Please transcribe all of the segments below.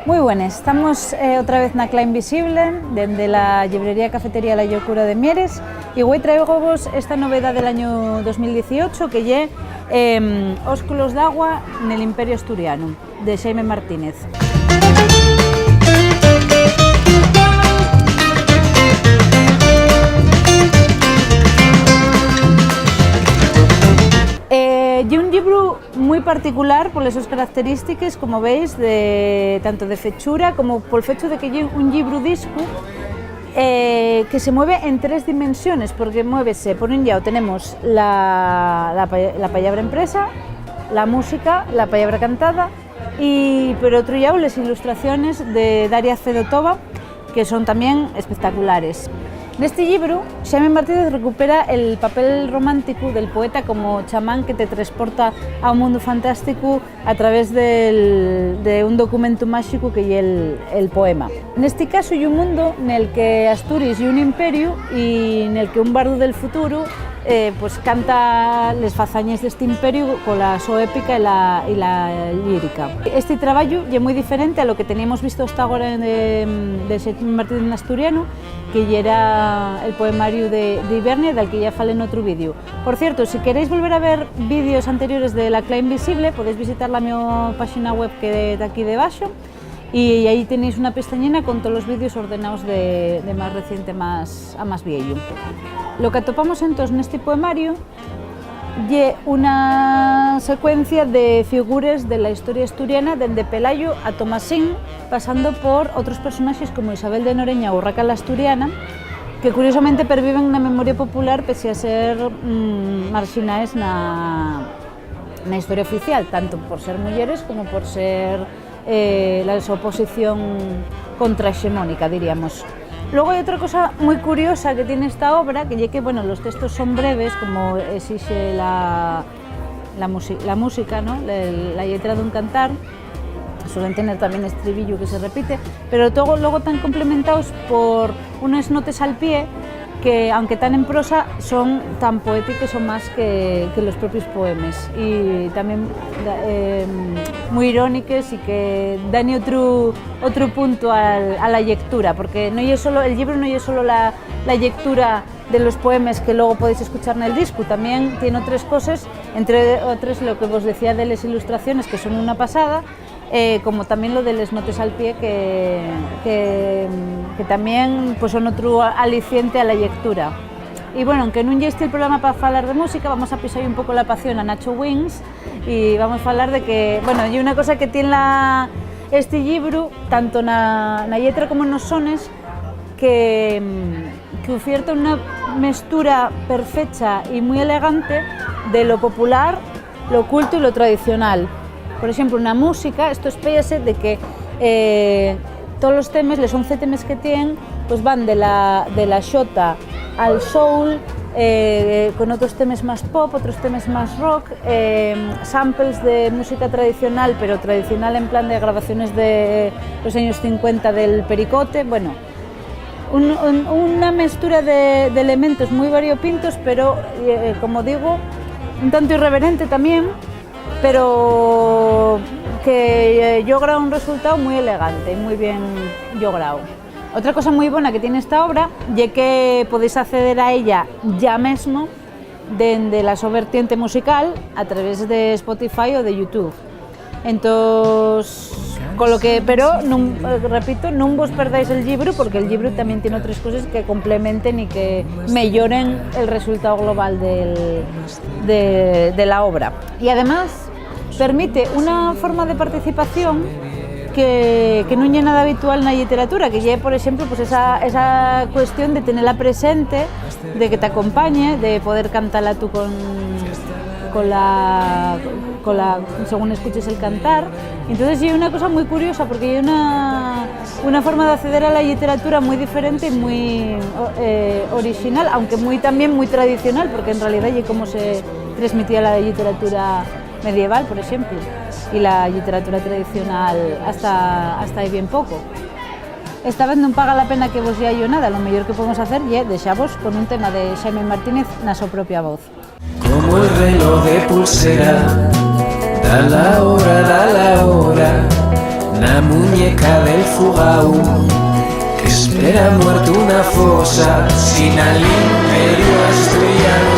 Muy buenas, estamos otra vez na Cla Invisible, desde la librería Cafetería La Llocura de Mieres, y hoy traigo vos esta novedad del año 2018 que lle Ósculos d'agua nel Imperio Asturiano, de Xaime Martínez. Y un libro muy particular por esas características, como veis, tanto de fechura como por el hecho de que es un libro disco que se mueve en tres dimensiones, porque muévese, por un lado tenemos la palabra impresa, la música, la palabra cantada, y por otro lado las ilustraciones de Daria Fedotova, que son también espectaculares. En este libro, Xaime Martínez recupera el papel romántico del poeta como chamán que te transporta a un mundo fantástico a través de un documento mágico que es el poema. En este caso, hay un mundo en el que Asturias y un imperio y en el que un bardo del futuro pues canta les fazañes de este imperio con la su épica y la lírica. Este trabajo es muy diferente a lo que teníamos visto hasta ahora de Xaime Martínez en asturiano, que era el poemario de Ibernia, del que ya falé en otro vídeo. Por cierto, si queréis volver a ver vídeos anteriores de la Cla Invisible, podéis visitar la mi página web que de aquí debajo, y ahí tenéis una pestañina con todos los vídeos ordenados de más reciente a más viejo. Lo que atopamos entonces en este poemario es una secuencia de figuras de la historia asturiana, desde Pelayo a Tomasín, pasando por otros personajes como Isabel de Noreña o Urraca la Asturiana, que curiosamente perviven en la memoria popular pese a ser marginales na historia oficial, tanto por ser mujeres como por ser la oposición contrahegemónica, diríamos. Luego hay otra cosa muy curiosa que tiene esta obra, que es que bueno, los textos son breves, como exige la música, ¿no? la letra de un cantar, suelen tener también estribillo que se repite, pero luego están complementados por unas notas al pie que, aunque están en prosa, son tan poéticas o más que los propios poemas, y también muy irónicas y que dan otro punto a la lectura, porque no es solo, el libro no es solo la lectura de los poemas que luego podéis escuchar en el disco, también tiene otras cosas, entre otras lo que os decía de las ilustraciones, que son una pasada, como también lo de las notas al pie, que también pues, son otro aliciente a la lectura. Y bueno, aunque no esté el programa para hablar de música, vamos a pisar un poco la pasión a Nacho Wings y vamos a hablar de que, bueno, hay una cosa que tiene este libro, tanto na letra como en los sones, que oferta una mezcla perfecta y muy elegante de lo popular, lo culto y lo tradicional. Por ejemplo, en la música, esto espéllase de que todos los temas, los 11 temas que tienen, pues van de la xota al soul, con otros temas más pop, otros temas más rock, samples de música tradicional, pero tradicional en plan de grabaciones de los años 50 del Pericote, bueno, una mezcla de elementos muy variopintos, pero como digo, un tanto irreverente también, pero que logra un resultado muy elegante, muy bien logrado. Otra cosa muy buena que tiene esta obra es que podéis acceder a ella ya mismo desde la su vertiente musical a través de Spotify o de YouTube. Entonces, con lo que, pero repito, no vos perdáis el libro, porque el libro también tiene otras cosas que complementen y que mejoren el resultado global de la obra. Y además permite una forma de participación que no es nada habitual en la literatura, que lleve, por ejemplo, pues esa cuestión de tenerla presente, de que te acompañe, de poder cantarla tú según escuches el cantar. Entonces hay una cosa muy curiosa, porque hay una forma de acceder a la literatura muy diferente y muy original, aunque también muy tradicional, porque en realidad es como se transmitía la literatura medieval, por ejemplo, y la literatura tradicional hasta ahí bien poco. Esta vez non paga la pena que vos ya yo nada, lo mejor que podemos hacer es deixavos con un tema de Xaime Martínez na súa propia voz. Como el reloj de pulsera, da la hora, una muñeca del Fugao que espera muerto una fosa sin al imperio asturiano.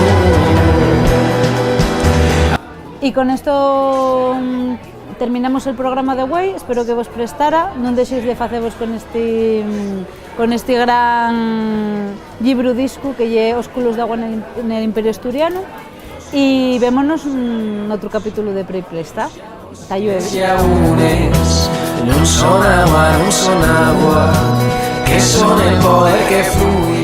Y con esto terminamos el programa de hoy. Espero que vos prestara, non deixéis de facevos con este gran libro disco que lle Os culos de agua nel imperio asturiano, e vémonos noutro capítulo de Preplesta. Ta llueve. Non son agua, que son el poder que fluye.